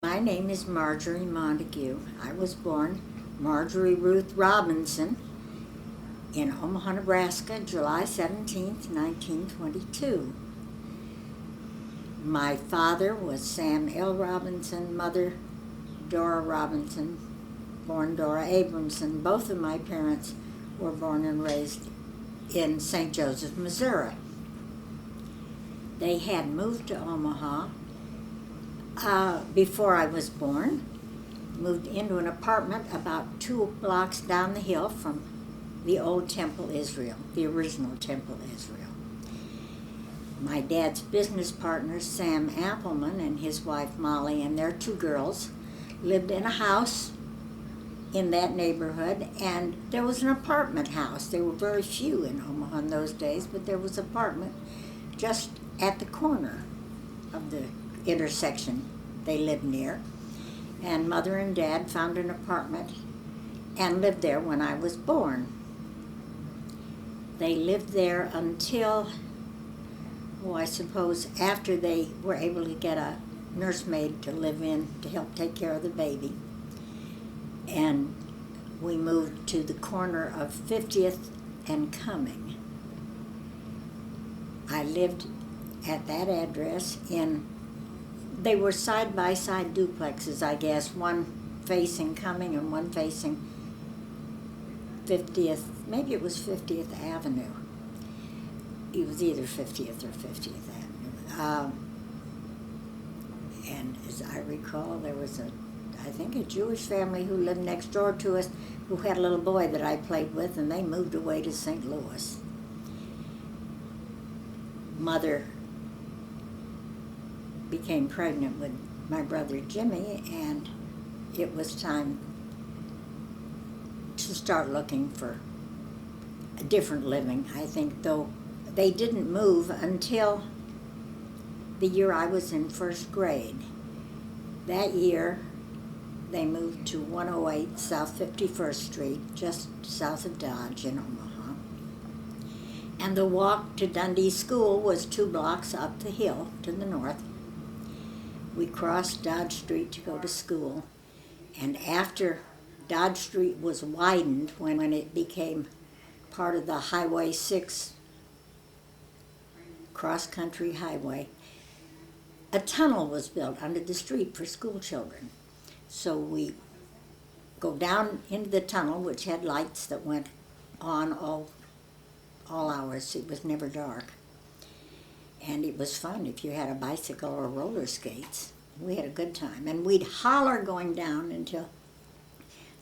My name is Marjorie Montague. I was born Marjorie Ruth Robinson in Omaha, Nebraska, July 17th, 1922. My father was Sam L. Robinson, mother Dora Robinson, born Dora Abramson. Both of my parents were born and raised in St. Joseph, Missouri. They had moved to Omaha before I was born, moved into an apartment about 2 blocks down the hill from the old Temple Israel, the original Temple Israel. My dad's business partner, Sam Appleman, and his wife Molly and their 2 girls lived in a house in that neighborhood, and there was an apartment house. There were very few in Omaha in those days, but there was an apartment just at the corner of the intersection they lived near. And Mother and Dad found an apartment and lived there when I was born. They lived there until, I suppose after they were able to get a nursemaid to live in to help take care of the baby. And we moved to the corner of 50th and Cumming. I lived at that address they were side-by-side duplexes, I guess, one facing Cumming and one facing 50th, maybe it was 50th Avenue. It was either 50th or 50th Avenue. And as I recall, there was I think a Jewish family who lived next door to us who had a little boy that I played with, and they moved away to St. Louis. Mother became pregnant with my brother Jimmy, and it was time to start looking for a different living. I think, though, they didn't move until the year I was in first grade. That year, they moved to 108 South 51st Street, just south of Dodge in Omaha. And the walk to Dundee School was 2 blocks up the hill to the north. We crossed Dodge Street to go to school, and after Dodge Street was widened, when it became part of the Highway 6 cross-country highway, a tunnel was built under the street for school children. So we go down into the tunnel, which had lights that went on all hours. It was never dark. And it was fun if you had a bicycle or roller skates. We had a good time. And we'd holler going down until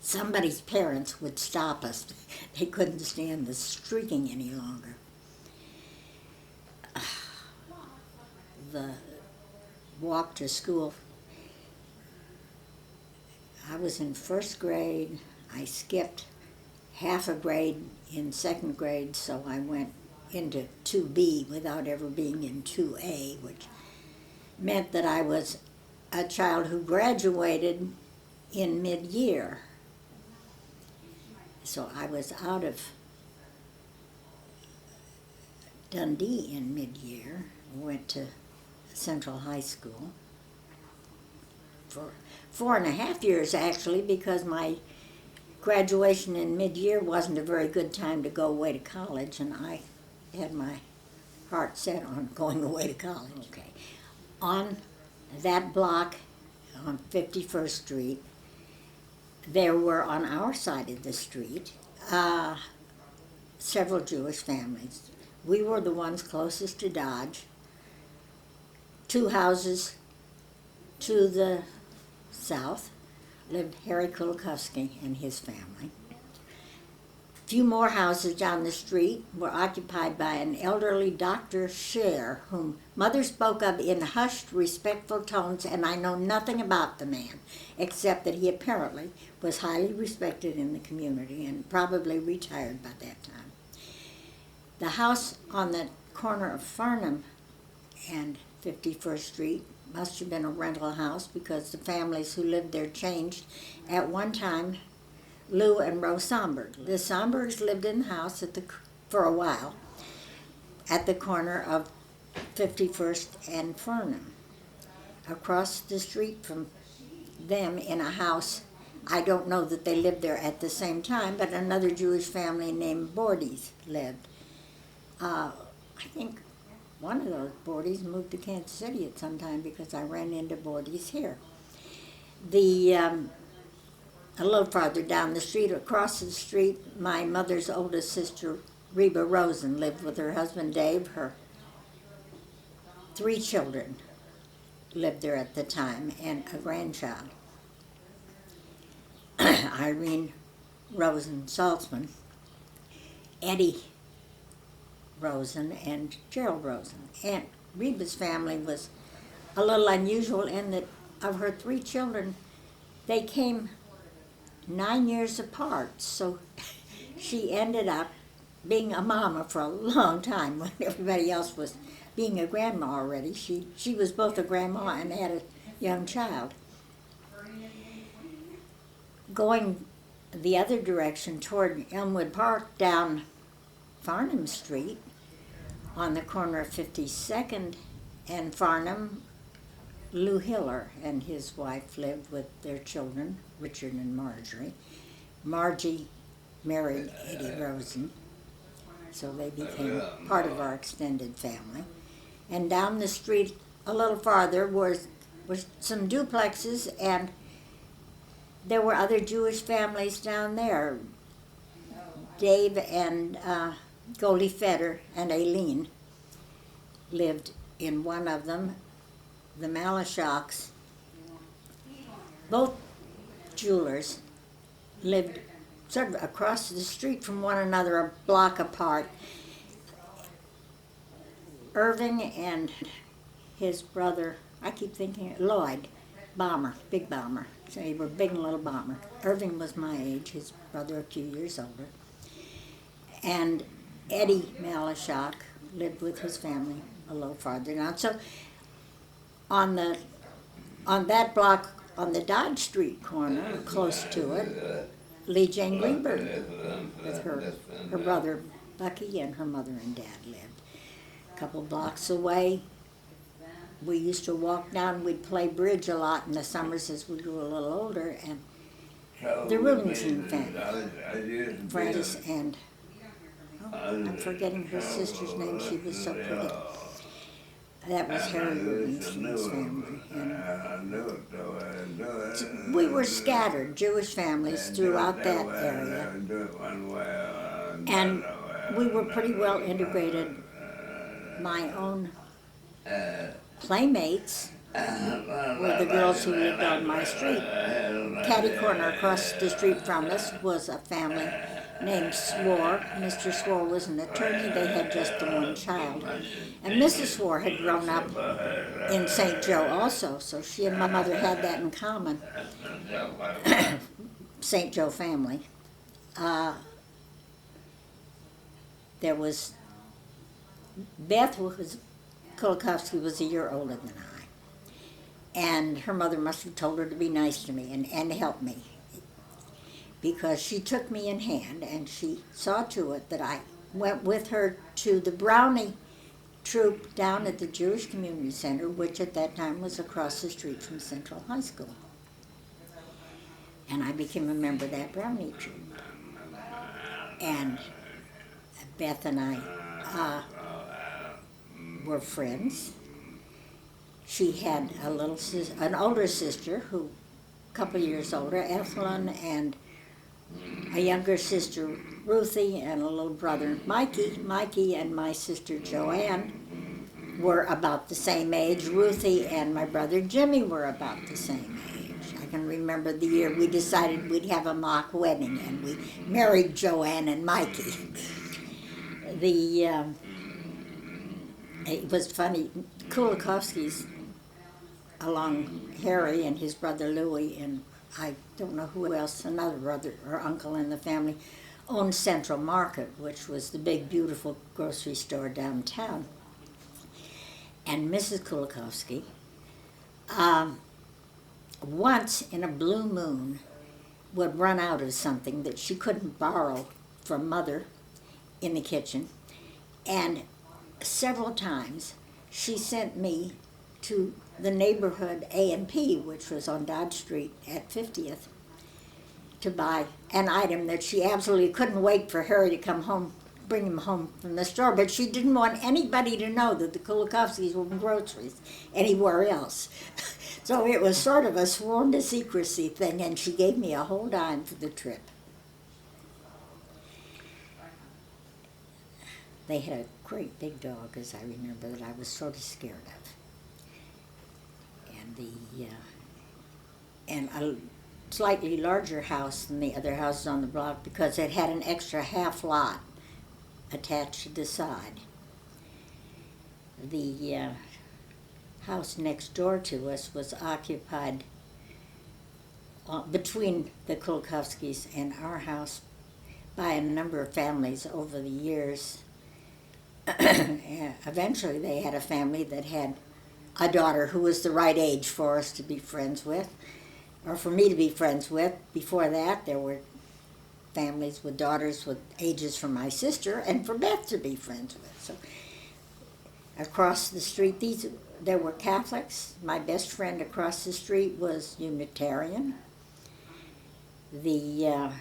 somebody's parents would stop us. They couldn't stand the streaking any longer. The walk to school. I was in first grade. I skipped half a grade in second grade, so I went into 2B without ever being in 2A, which meant that I was a child who graduated in mid-year. So I was out of Dundee in mid-year, went to Central High School for 4.5 years, actually, because my graduation in mid-year wasn't a very good time to go away to college, and I had my heart set on going away to college. Okay. On that block on 51st Street, there were on our side of the street several Jewish families. We were the ones closest to Dodge. 2 houses to the south lived Harry Kulikowski and his family. A few more houses down the street were occupied by an elderly Dr. Scher, whom Mother spoke of in hushed, respectful tones, and I know nothing about the man, except that he apparently was highly respected in the community and probably retired by that time. The house on the corner of Farnham and 51st Street must have been a rental house, because the families who lived there changed. At one time, Lou and Rose Somberg. The Sombergs lived in the house for a while at the corner of 51st and Farnham. Across the street from them in a house. I don't know that they lived there at the same time, but another Jewish family named Bordes lived. I think one of those Bordes moved to Kansas City at some time because I ran into Bordes here. A little farther down the street, across the street, my mother's oldest sister, Reba Rosen, lived with her husband Dave. Her 3 children lived there at the time, and a grandchild. Irene Rosen Saltzman, Eddie Rosen, and Gerald Rosen. Aunt Reba's family was a little unusual in that of her 3 children, they came 9 years apart. So she ended up being a mama for a long time when everybody else was being a grandma already. She was both a grandma and had a young child. Going the other direction toward Elmwood Park down Farnham Street on the corner of 52nd and Farnham, Lou Hiller and his wife lived with their children, Richard and Marjorie. Margie married Eddie Rosen, so they became part of our extended family. And down the street a little farther was some duplexes, and there were other Jewish families down there. Dave and Goldie Feder and Aileen lived in one of them. The Malashocks, both jewelers, lived sort of across the street from one another, a block apart. Irving and his brother, I keep thinking Lloyd, Bomber, Big Bomber. So they were Big and Little Bomber. Irving was my age, his brother a few years older. And Eddie Malashok lived with his family a little farther down. So on that block, on the Dodge Street corner, close to it, Lee Jane Greenberg with her brother Bucky and her mother and dad lived. A couple blocks away, we used to walk down. We'd play bridge a lot in the summers as we grew a little older, and the Rubenson family, Frances and I'm forgetting her sister's name. She was so pretty. That was Harry Rubenson's family. And we were scattered, Jewish families, throughout that area. And we were pretty well integrated. My own playmates were the girls who lived on my street. Catty corner across the street from us was a family named Swore. Mr. Swore was an attorney. They had just the one child. And Mrs. Swore had grown up in St. Joe also, so she and my mother had that in common. St. Joe family. There was Beth Kulikowski was a year older than I. And her mother must have told her to be nice to me and help me, because she took me in hand and she saw to it that I went with her to the Brownie troop down at the Jewish Community Center, which at that time was across the street from Central High School. And I became a member of that Brownie troop. And Beth and I were friends. She had an older sister who, a couple years older, Ethelyn, and a younger sister, Ruthie, and a little brother, Mikey. Mikey and my sister, Joanne, were about the same age. Ruthie and my brother, Jimmy, were about the same age. I can remember the year we decided we'd have a mock wedding, and we married Joanne and Mikey. It was funny, Kulikowski's, along Harry and his brother Louie, and I don't know who else, another brother or uncle in the family, owned Central Market, which was the big, beautiful grocery store downtown. And Mrs. Kulikowski, once in a blue moon, would run out of something that she couldn't borrow from Mother in the kitchen, and several times she sent me to the neighborhood A&P, which was on Dodge Street at 50th, to buy an item that she absolutely couldn't wait for Harry to come home, bring him home from the store. But she didn't want anybody to know that the Kulikovskis were in groceries anywhere else. So it was sort of a sworn to secrecy thing, and she gave me a whole dime for the trip. They had a great big dog, as I remember, that I was sort of scared of. And a slightly larger house than the other houses on the block because it had an extra half lot attached to the side. The house next door to us was occupied between the Kulikovskis and our house by a number of families over the years. Eventually they had a family that had a daughter who was the right age for us to be friends with, or for me to be friends with. Before that, there were families with daughters with ages from my sister and for Beth to be friends with. So across the street, there were Catholics. My best friend across the street was Unitarian. The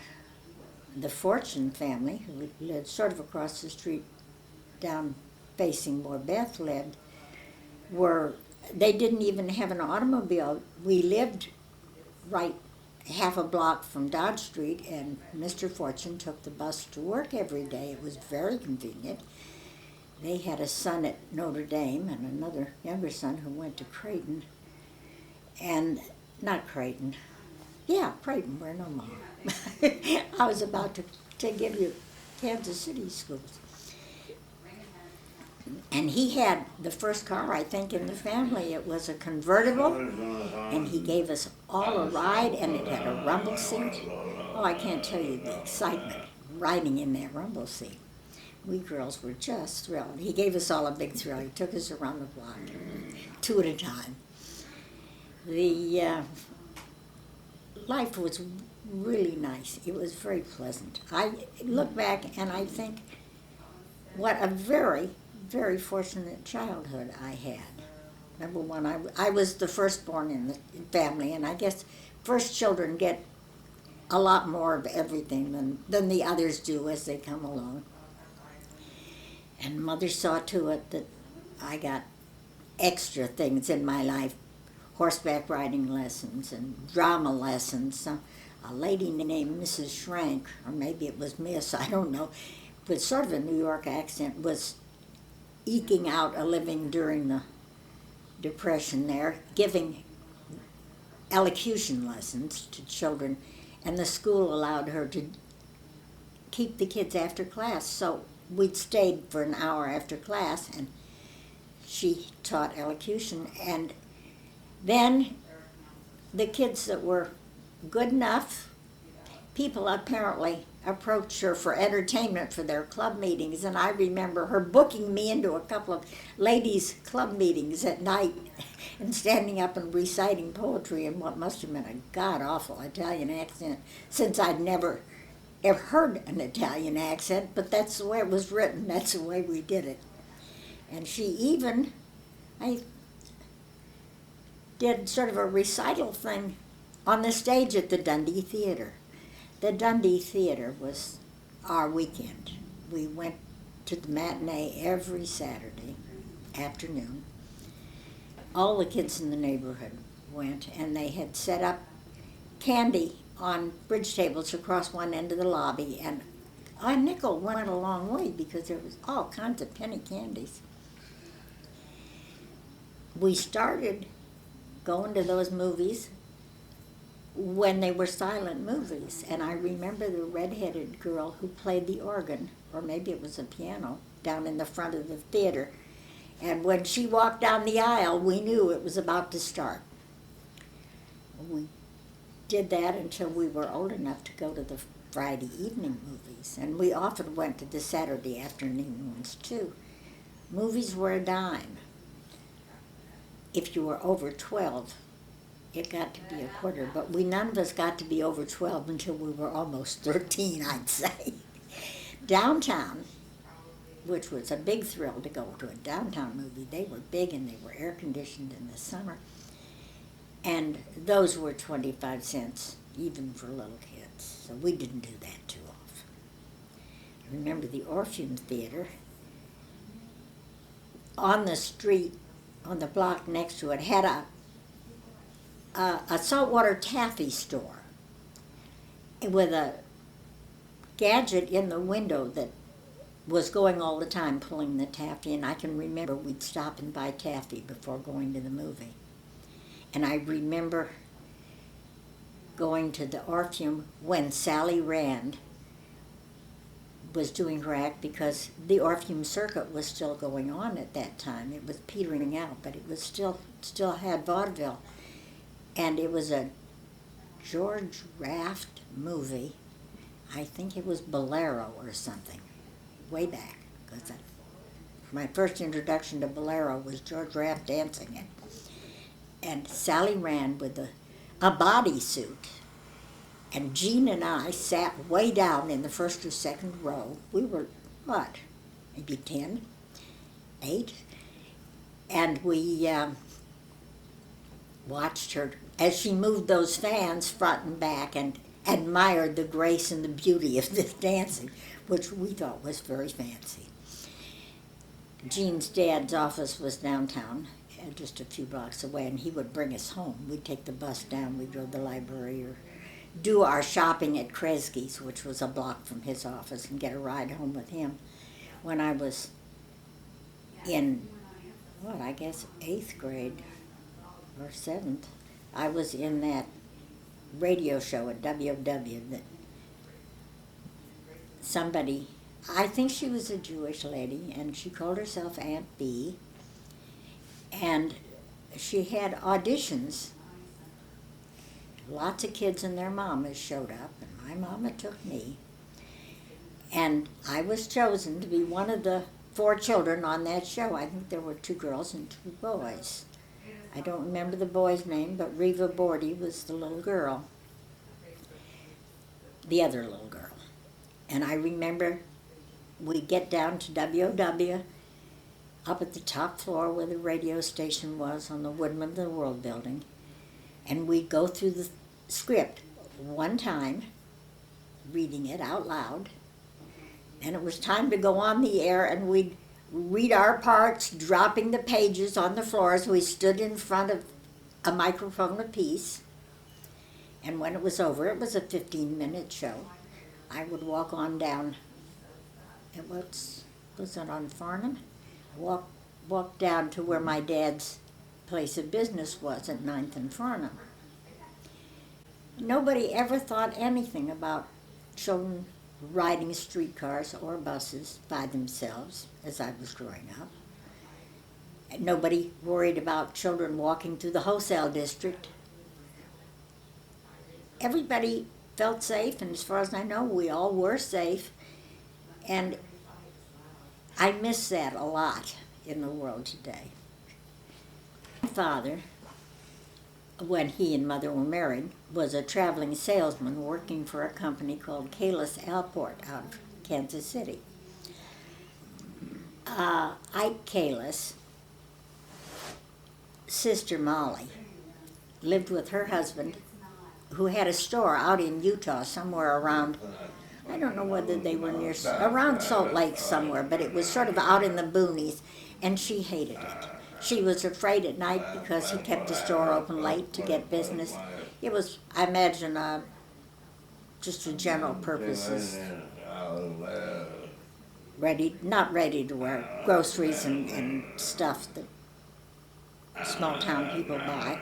Fortune family, who lived sort of across the street down facing where Beth lived, they didn't even have an automobile. We lived right half a block from Dodge Street, and Mr. Fortune took the bus to work every day. It was very convenient. They had a son at Notre Dame and another younger son who went to Creighton. And, not Creighton. Yeah, Creighton, we're no more. I was about to give you Kansas City schools. And he had the first car, I think, in the family. It was a convertible, and he gave us all a ride, and it had a rumble seat. Oh, I can't tell you the excitement riding in that rumble seat. We girls were just thrilled. He gave us all a big thrill. He took us around the block, 2 at a time. The life was really nice. It was very pleasant. I look back and I think what a very, very fortunate childhood I had. Number one, I was the firstborn in the family, and I guess first children get a lot more of everything than the others do as they come along. And Mother saw to it that I got extra things in my life, horseback riding lessons and drama lessons. A lady named Mrs. Schrank, or maybe it was Miss, I don't know, with sort of a New York accent, was eking out a living during the Depression there, giving elocution lessons to children, and the school allowed her to keep the kids after class. So we'd stayed for an hour after class, and she taught elocution. And then the kids that were good enough, people apparently approached her for entertainment for their club meetings, and I remember her booking me into a couple of ladies' club meetings at night and standing up and reciting poetry in what must have been a god-awful Italian accent, since I'd never ever heard an Italian accent, but that's the way it was written, that's the way we did it. And I did sort of a recital thing on the stage at the Dundee Theater. The Dundee Theater was our weekend. We went to the matinee every Saturday afternoon. All the kids in the neighborhood went, and they had set up candy on bridge tables across one end of the lobby, and a nickel went a long way because there was all kinds of penny candies. We started going to those movies when they were silent movies, and I remember the red-headed girl who played the organ, or maybe it was a piano, down in the front of the theater, and when she walked down the aisle, we knew it was about to start. We did that until we were old enough to go to the Friday evening movies, and we often went to the Saturday afternoon ones too. Movies were a dime. If you were over 12, it got to be a quarter, but none of us got to be over 12 until we were almost 13, I'd say. Downtown, which was a big thrill to go to a downtown movie. They were big and they were air-conditioned in the summer. And those were 25 cents, even for little kids. So we didn't do that too often. I remember the Orpheum Theater. On the street, on the block next to it, had a saltwater taffy store with a gadget in the window that was going all the time, pulling the taffy. And I can remember we'd stop and buy taffy before going to the movie. And I remember going to the Orpheum when Sally Rand was doing her act, because the Orpheum circuit was still going on at that time. It was petering out, but it was still had vaudeville. And it was a George Raft movie. I think it was Bolero or something, way back. Because my first introduction to Bolero was George Raft dancing it. And Sally Rand with a bodysuit. And Jean and I sat way down in the first or second row. We were, what, maybe 10, 8? And we watched her as she moved those fans front and back, and admired the grace and the beauty of this dancing, which we thought was very fancy. Jean's dad's office was downtown, just a few blocks away, and he would bring us home. We'd take the bus down, we'd go to the library or do our shopping at Kresge's, which was a block from his office, and get a ride home with him. When I was in, I guess 8th grade or 7th, I was in that radio show at WW that somebody, I think she was a Jewish lady, and she called herself Aunt B, and she had auditions. Lots of kids and their mamas showed up, and my mama took me. And I was chosen to be one of the 4 children on that show. I think there were 2 girls and 2 boys. I don't remember the boy's name, but Reva Bordy was the little girl, the other little girl. And I remember we'd get down to WOW, up at the top floor where the radio station was on the Woodman of the World building, and we'd go through the script one time, reading it out loud, and it was time to go on the air, and we'd read our parts, dropping the pages on the floor as we stood in front of a microphone apiece. And when it was over, it was a 15-minute show, I would walk on down, it was it on Farnham? Walk down to where my dad's place of business was at 9th and Farnham. Nobody ever thought anything about children riding streetcars or buses by themselves as I was growing up. And nobody worried about children walking through the wholesale district. Everybody felt safe, and as far as I know, we all were safe. And I miss that a lot in the world today. My father, when he and Mother were married, was a traveling salesman working for a company called Kalis Alport out of Kansas City. Ike Kalis' sister Molly lived with her husband, who had a store out in Utah somewhere around, I don't know whether they were near, around Salt Lake somewhere, but it was sort of out in the boonies, and she hated it. She was afraid at night because he kept the store open late to get business. It was, I imagine, just for general purposes, not ready to wear groceries and stuff that small town people buy.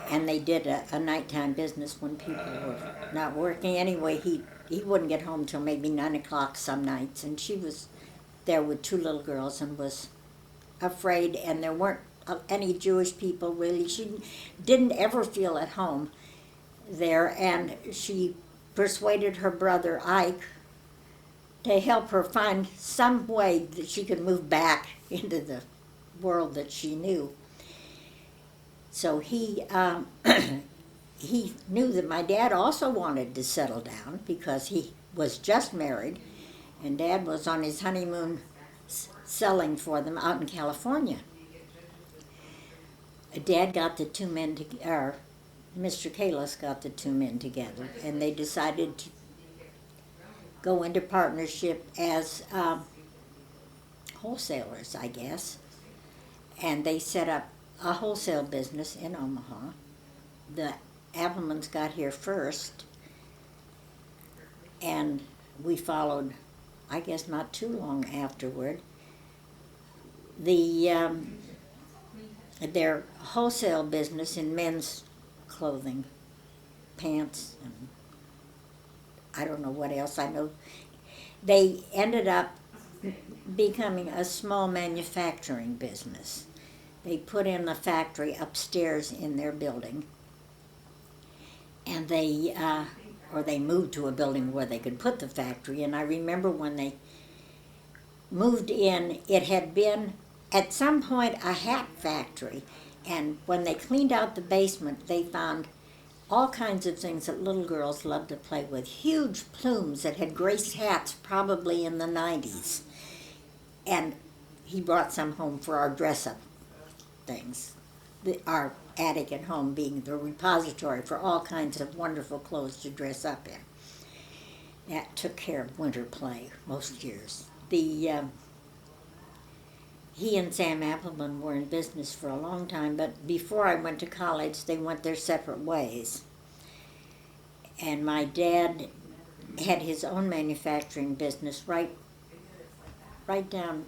And they did a nighttime business when people were not working. Anyway, he wouldn't get home till maybe 9 o'clock some nights, and she was there with 2 little girls and was afraid, and there weren't any Jewish people really. She didn't ever feel at home there, and she persuaded her brother Ike to help her find some way that she could move back into the world that she knew. So he knew that my dad also wanted to settle down because he was just married, and Dad was on his honeymoon selling for them out in California. Dad got the two men or Mr. Kalis got the two men together, and they decided to go into partnership as wholesalers, I guess. And they set up a wholesale business in Omaha. The Applemans got here first, and we followed, I guess not too long afterward. Their wholesale business in men's clothing, pants, and I don't know what else. I know they ended up becoming a small manufacturing business. They put in the factory upstairs in their building, and they moved to a building where they could put the factory. And I remember when they moved in, it had been at some point a hat factory, and when they cleaned out the basement, they found all kinds of things that little girls loved to play with. Huge plumes that had graced hats probably in the 90s. And he brought some home for our dress-up things. Our attic at home being the repository for all kinds of wonderful clothes to dress up in. That took care of winter play most years. He and Sam Appleman were in business for a long time, but before I went to college, they went their separate ways. And my dad had his own manufacturing business right down,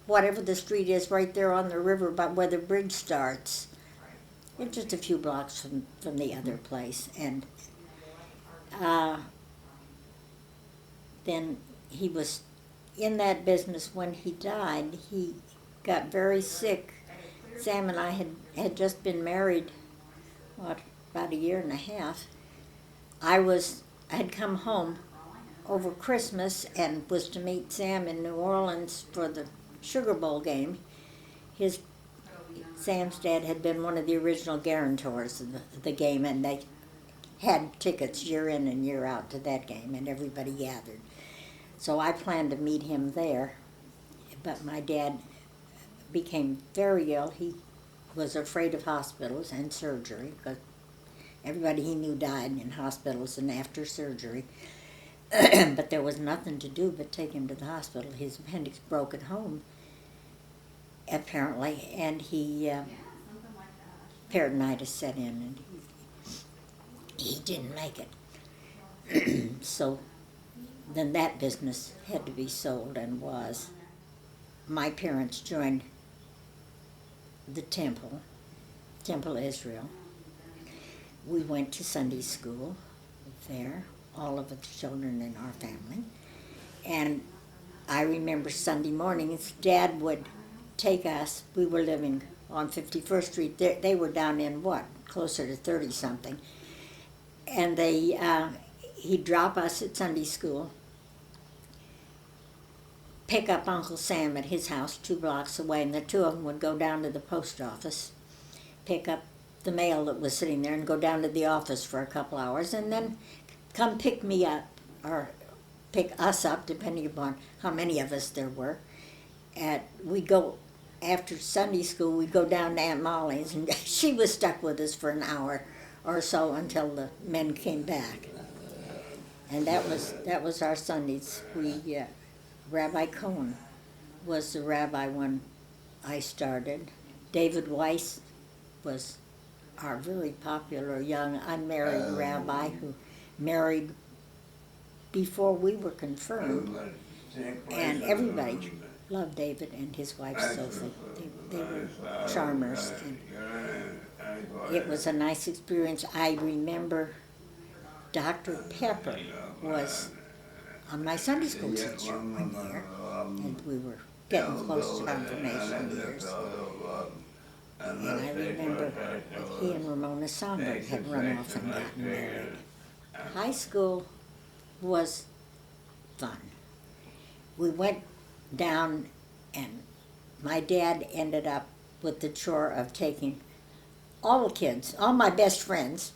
whatever the street is, right there on the river, but where the bridge starts. It's just a few blocks from the other place. And then he was in that business when he died. He got very sick. Sam and I had just been married, about a year and a half. I had come home over Christmas and was to meet Sam in New Orleans for the Sugar Bowl game. Sam's dad had been one of the original guarantors of the game, and they had tickets year in and year out to that game, and everybody gathered. So I planned to meet him there, but my dad became very ill. He was afraid of hospitals and surgery, because everybody he knew died in hospitals and after surgery. But there was nothing to do but take him to the hospital. His appendix broke at home, apparently, and peritonitis set in, and he didn't make it. So then that business had to be sold, and was. My parents joined the Temple Israel. We went to Sunday school there, all of the children in our family. And I remember Sunday mornings, Dad would take us. We were living on 51st Street. They were down in closer to 30-something. And he'd drop us at Sunday school, pick up Uncle Sam at his house 2 blocks away, and the two of them would go down to the post office, pick up the mail that was sitting there, and go down to the office for a couple hours, and then come pick me up, or pick us up, depending upon how many of us there were. And we'd go, after Sunday school, we'd go down to Aunt Molly's, and she was stuck with us for an hour or so until the men came back. And that was our Sundays. Rabbi Cohen was the rabbi when I started. David Weiss was our very popular young unmarried rabbi who married before we were confirmed. And everybody loved David and his wife Sophie. They were charmers. And it was a nice experience. I remember Dr. Pepper was my Sunday school teacher one year, and we were getting close to confirmation years. And I remember that he and Ramona Sonberg had run off and gotten married. High school was fun. We went down, and my dad ended up with the chore of taking all the kids, all my best friends,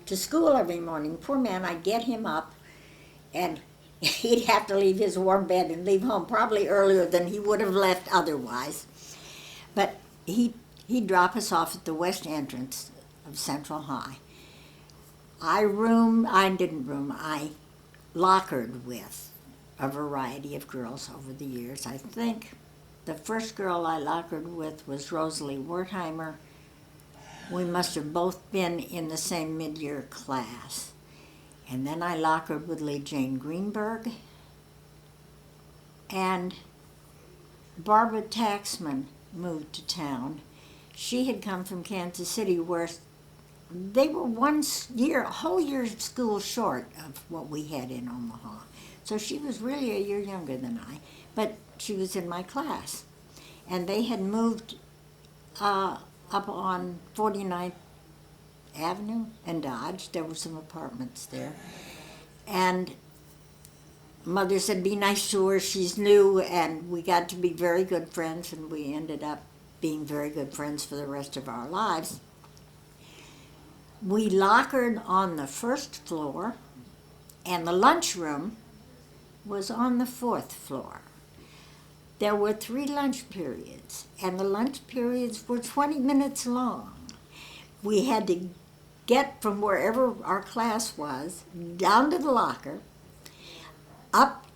to school every morning. Poor man, I'd get him up, and he'd have to leave his warm bed and leave home probably earlier than he would have left otherwise. But he'd drop us off at the west entrance of Central High. I lockered with a variety of girls over the years. I think the first girl I lockered with was Rosalie Wertheimer. We must have both been in the same mid-year class. And then I lockered with Lee Jane Greenberg. And Barbara Taxman moved to town. She had come from Kansas City, where they were a whole year of school short of what we had in Omaha. So she was really a year younger than I, but she was in my class. And they had moved up on 49th Avenue and Dodge. There were some apartments there. And Mother said, be nice to her, she's new, and we got to be very good friends, and we ended up being very good friends for the rest of our lives. We lockered on the first floor, and the lunchroom was on the fourth floor. There were 3 lunch periods, and the lunch periods were 20 minutes long. We had to get from wherever our class was down to the locker, up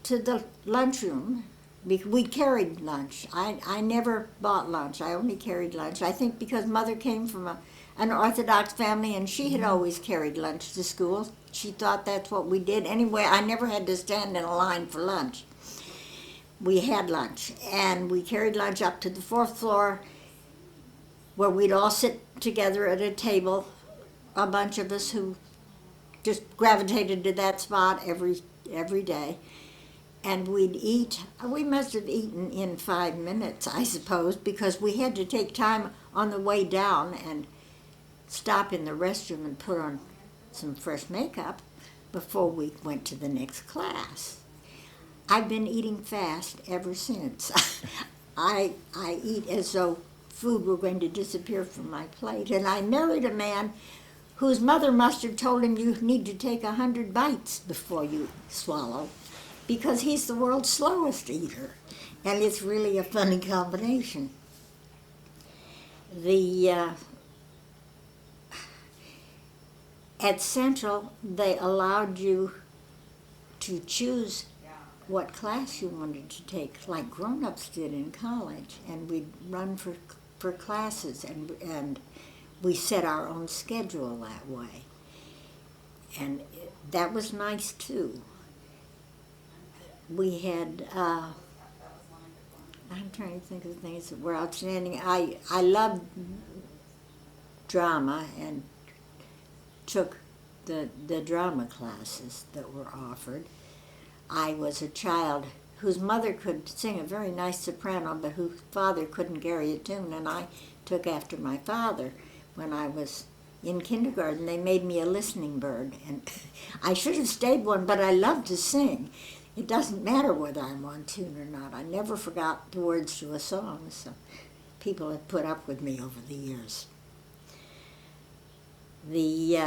to the lunchroom. We carried lunch. I never bought lunch. I only carried lunch. I think because Mother came from an Orthodox family, and she had always carried lunch to school. She thought that's what we did. Anyway, I never had to stand in a line for lunch. We had lunch, and we carried lunch up to the 4th floor, where we'd all sit together at a table, a bunch of us who just gravitated to that spot every day. And we'd eat. We must have eaten in 5 minutes, I suppose, because we had to take time on the way down and stop in the restroom and put on some fresh makeup before we went to the next class. I've been eating fast ever since. I eat as though food were going to disappear from my plate. And I married a man whose mother must have told him you need to take 100 bites before you swallow, because he's the world's slowest eater. And it's really a funny combination. At Central, they allowed you to choose what class you wanted to take, like grown-ups did in college, and we'd run for classes, and we set our own schedule that way. And that was nice, too. We had, I'm trying to think of things that were outstanding. I loved drama and took the drama classes that were offered. I was a child whose mother could sing a very nice soprano, but whose father couldn't carry a tune, and I took after my father. When I was in kindergarten, they made me a listening bird, and I should have stayed one, but I love to sing. It doesn't matter whether I'm on tune or not. I never forgot the words to a song, so people have put up with me over the years. The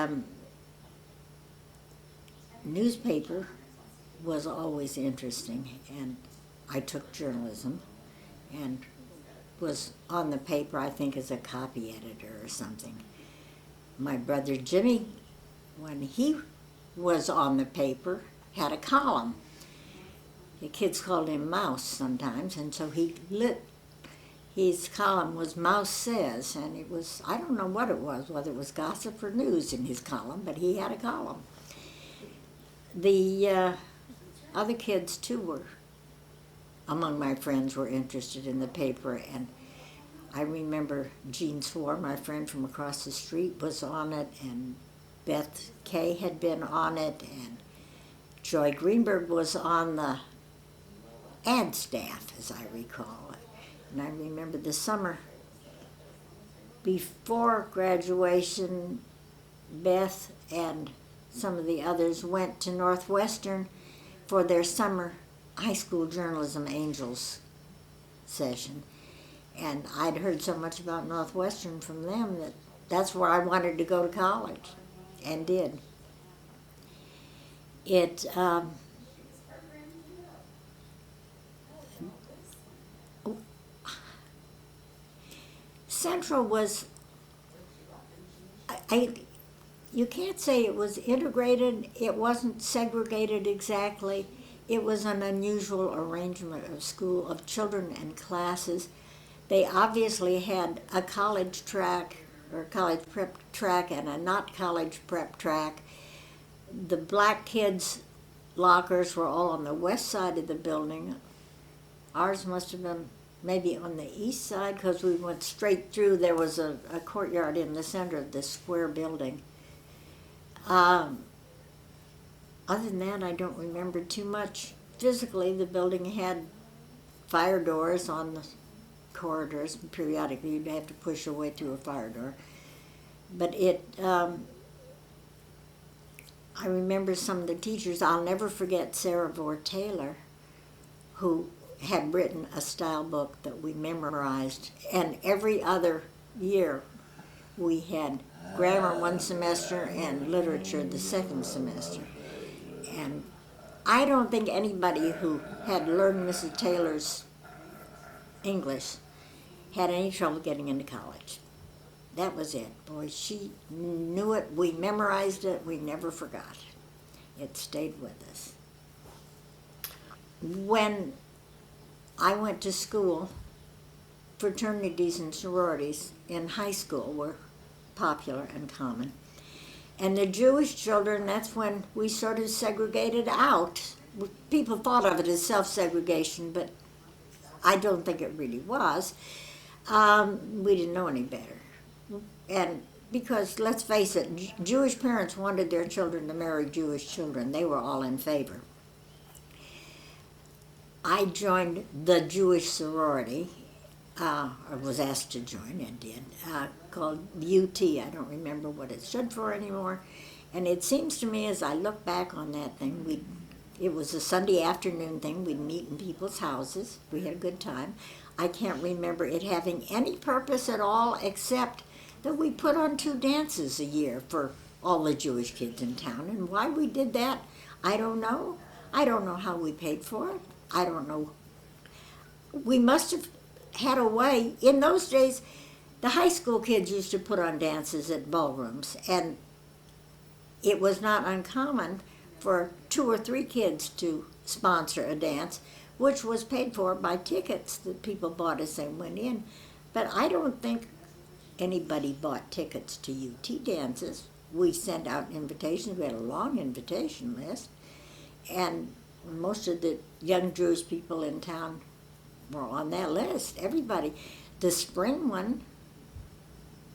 newspaper was always interesting, and I took journalism and was on the paper, I think, as a copy editor or something. My brother Jimmy, when he was on the paper, had a column. The kids called him Mouse sometimes, and so his column was Mouse Says, and it was, I don't know what it was, whether it was gossip or news in his column, but he had a column. The other kids, too, among my friends, were interested in the paper, and I remember Jean Swore, my friend from across the street, was on it, and Beth Kay had been on it, and Joy Greenberg was on the ad staff, as I recall it. And I remember the summer before graduation, Beth and some of the others went to Northwestern for their summer high school journalism angels session. And I'd heard so much about Northwestern from them that's where I wanted to go to college, and did. It Central was, I you can't say it was integrated. It wasn't segregated exactly. It was an unusual arrangement of school, of children and classes. They obviously had a college track or college prep track and a not college prep track. The black kids' lockers were all on the west side of the building. Ours must have been maybe on the east side because we went straight through. There was a courtyard in the center of this square building. Other than that, I don't remember too much. Physically, the building had fire doors on the corridors. Periodically, you'd have to push your way through a fire door. But I remember some of the teachers. I'll never forget Sarah Vore Taylor, who had written a style book that we memorized. And every other year, we had grammar one semester and literature the second semester. And I don't think anybody who had learned Mrs. Taylor's English had any trouble getting into college. That was it. Boy, she knew it. We memorized it. We never forgot it. It stayed with us. When I went to school, fraternities and sororities in high school were popular and common. And the Jewish children, that's when we sort of segregated out. People thought of it as self-segregation, but I don't think it really was. We didn't know any better. And because, let's face it, Jewish parents wanted their children to marry Jewish children. They were all in favor. I joined the Jewish sorority, or was asked to join and did, called UT. I don't remember what it stood for anymore. And it seems to me as I look back on that thing, it was a Sunday afternoon thing. We'd meet in people's houses. We had a good time. I can't remember it having any purpose at all except that we put on 2 dances a year for all the Jewish kids in town. And why we did that, I don't know. I don't know how we paid for it. I don't know. We must have had a way. In those days, the high school kids used to put on dances at ballrooms, and it was not uncommon for 2 or 3 kids to sponsor a dance, which was paid for by tickets that people bought as they went in. But I don't think anybody bought tickets to UT dances. We sent out invitations. We had a long invitation list, and most of the young Jewish people in town were on that list. Everybody. The spring one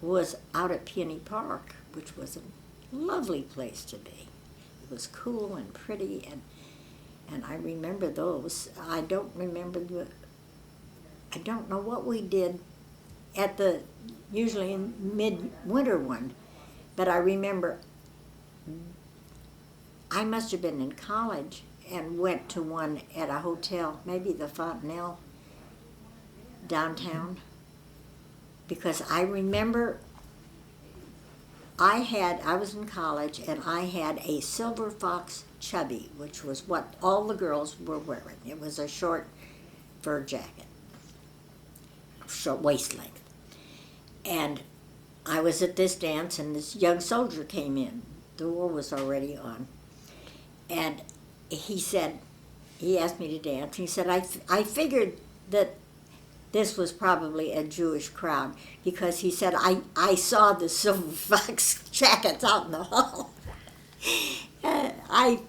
was out at Peony Park, which was a lovely place to be. It was cool and pretty, and I remember those. I don't know what we did at the usually in midwinter one, but I remember I must have been in college and went to one at a hotel, maybe the Fontanelle downtown, because I remember I was in college and I had a Silver Fox Chubby, which was what all the girls were wearing. It was a short fur jacket, short waist length. And I was at this dance and this young soldier came in. The war was already on. And he asked me to dance. He said, I figured that this was probably a Jewish crowd because he said, I saw the Silver Fox jackets out in the hall. I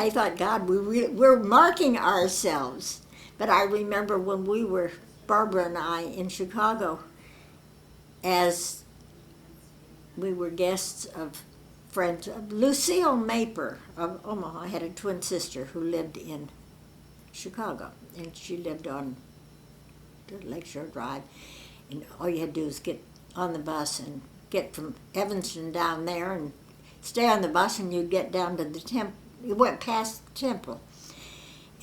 thought, God, we're marking ourselves. But I remember when we were, Barbara and I, in Chicago, as we were guests of friends, Lucille Maper of Omaha had a twin sister who lived in Chicago, and she lived on Lakeshore Drive, and all you had to do was get on the bus and get from Evanston down there and stay on the bus, and you'd get down to the temple. You went past the temple,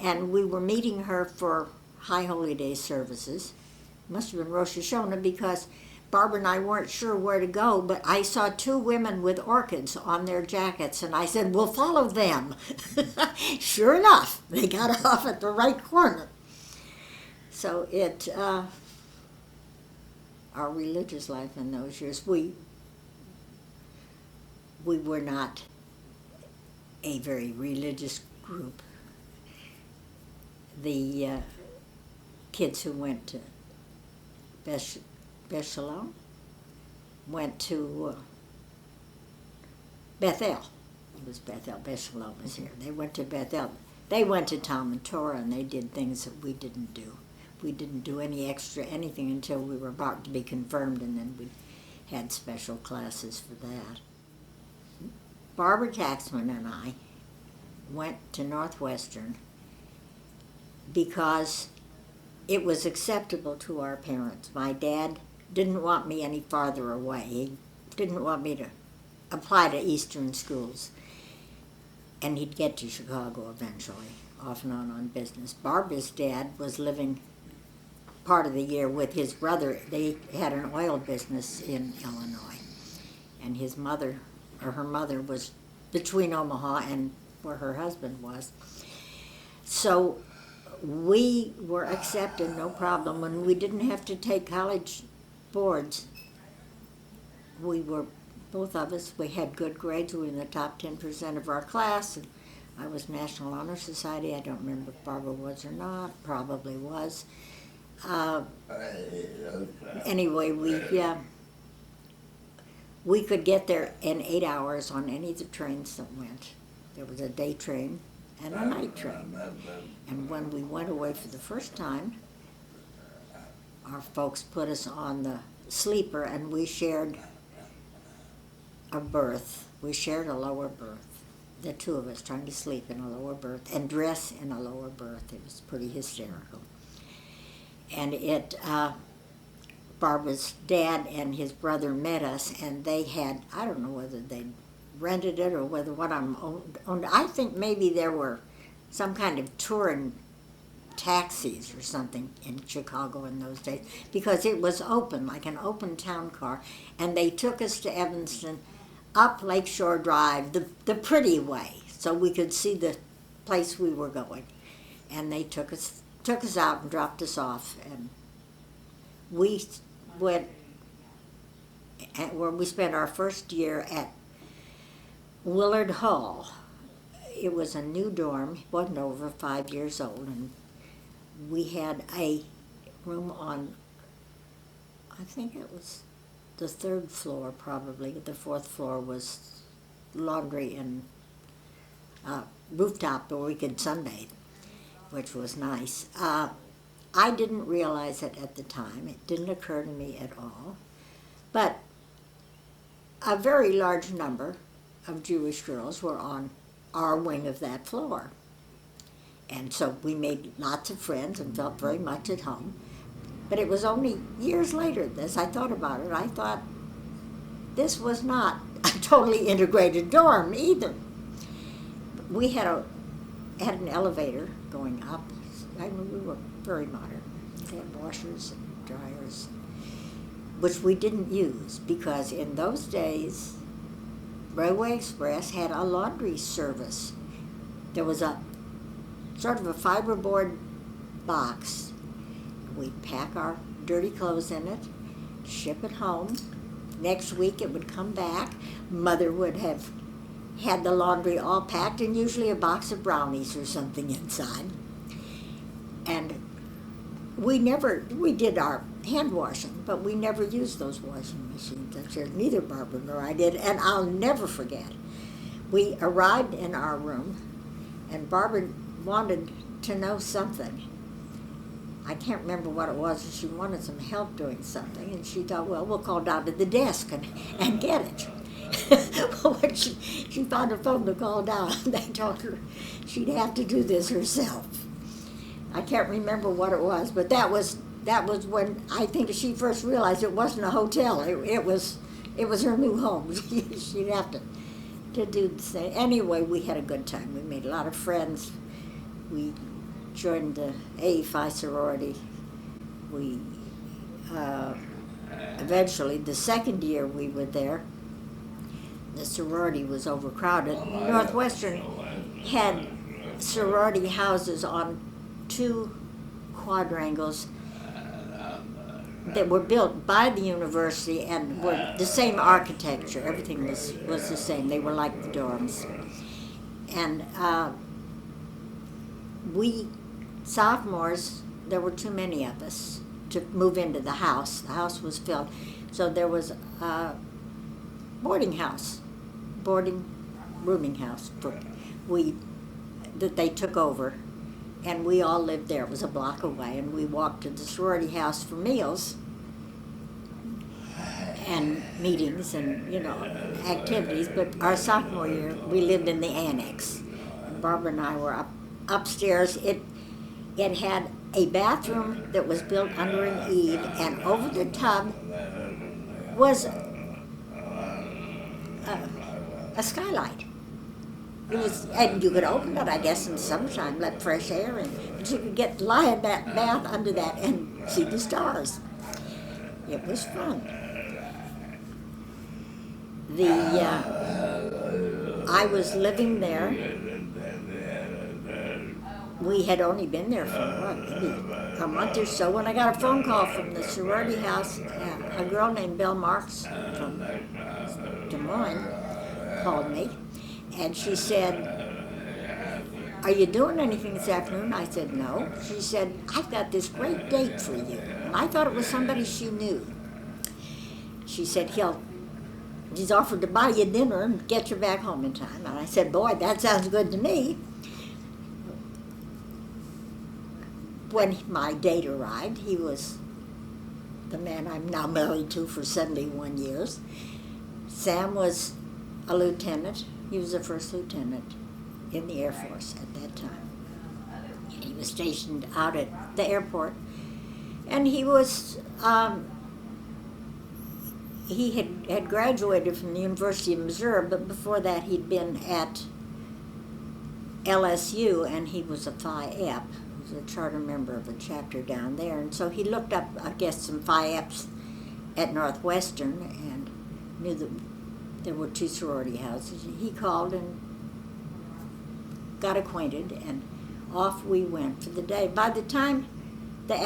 and we were meeting her for High Holy Day services. Must have been Rosh Hashanah because Barbara and I weren't sure where to go, but I saw two women with orchids on their jackets, and I said, we'll follow them. Sure enough, they got off at the right corner. So our religious life in those years, we were not a very religious group. The kids who went to Shalom went to Bethel. It was Bethel. Shalom was here. They went to Bethel. They went to Talmud Torah, and they did things that we didn't do. We didn't do anything until we were about to be confirmed, and then we had special classes for that. Barbara Taxman and I went to Northwestern because it was acceptable to our parents. My dad didn't want me any farther away. He didn't want me to apply to Eastern schools. And he'd get to Chicago eventually, off and on business. Barbara's dad was living part of the year with his brother. They had an oil business in Illinois. And her mother was between Omaha and where her husband was. So we were accepted, no problem. When we didn't have to take college boards, both of us, we had good grades. We were in the top 10% of our class. And I was National Honor Society. I don't remember if Barbara was or not. Probably was. Anyway, we could get there in 8 hours on any of the trains that went. There was a day train and a night train. And when we went away for the first time, our folks put us on the sleeper, and we shared a berth. We shared a lower berth. The two of us trying to sleep in a lower berth and dress in a lower berth. It was pretty hysterical. And Barbara's dad and his brother met us, and they had, I don't know whether they rented it or whether what I'm owned. I think maybe there were some kind of touring taxis or something in Chicago in those days, because it was open, like an open town car, and they took us to Evanston up Lakeshore Drive, the pretty way, so we could see the place we were going. And they took us out and dropped us off, and we went where we spent our first year at Willard Hall. It was a new dorm. It wasn't over 5 years old, and we had a room on, I think it was the third floor probably. The fourth floor was laundry and rooftop where we could sunbathe, which was nice. I didn't realize it at the time. It didn't occur to me at all. But a very large number of Jewish girls were on our wing of that floor. And so we made lots of friends and felt very much at home. But it was only years later, as I thought about it, I thought this was not a totally integrated dorm either. We had an elevator going up. I mean, we were very modern. They had washers and dryers, which we didn't use because in those days, Railway Express had a laundry service. There was a sort of a fiberboard box. We'd pack our dirty clothes in it, ship it home. Next week it would come back. Mother would have had the laundry all packed and usually a box of brownies or something inside. And we did our hand washing, but we never used those washing machines. Neither Barbara nor I did, and I'll never forget. We arrived in our room, and Barbara wanted to know something. I can't remember what it was, and she wanted some help doing something, and she thought, well, we'll call down to the desk and get it. When she found a phone to call down, they told her she'd have to do this herself. I can't remember what it was, but that was when I think she first realized it wasn't a hotel. It was her new home. She'd have to do the same. Anyway, we had a good time. We made a lot of friends. We joined the A Phi sorority. We eventually, the second year we were there, the sorority was overcrowded. Northwestern had sorority houses on two quadrangles that were built by the university and were the same architecture. Everything was the same. They were like the dorms. And we sophomores, there were too many of us to move into the house. The house was filled. So there was a boarding rooming house that they took over, and we all lived there. It was a block away, and we walked to the sorority house for meals and meetings and activities. But our sophomore year, we lived in the annex. Barbara and I were upstairs. It had a bathroom that was built under an eave, and over the tub was a skylight. It was, and you could open it, I guess, in the summertime, let fresh air in. But you could lie in that bath under that and see the stars. It was fun. I was living there. We had only been there for maybe a month or so when I got a phone call from the sorority house. A girl named Belle Marks from Des Moines called me, and she said, "Are you doing anything this afternoon?" I said, "No." She said, "I've got this great date for you." And I thought it was somebody she knew. She said, he's offered to buy you dinner and get you back home in time. And I said, "Boy, that sounds good to me." When my date arrived, he was the man I'm now married to for 71 years. Sam was a lieutenant. He was a first lieutenant in the Air Force at that time. He was stationed out at the airport. And he was, he had graduated from the University of Missouri, but before that he'd been at LSU, and he was a Phi Ep. He was a charter member of a chapter down there. And so he looked up, I guess, some Phi Eps at Northwestern and knew that there were two sorority houses. He called and got acquainted, and off we went for the day. By the time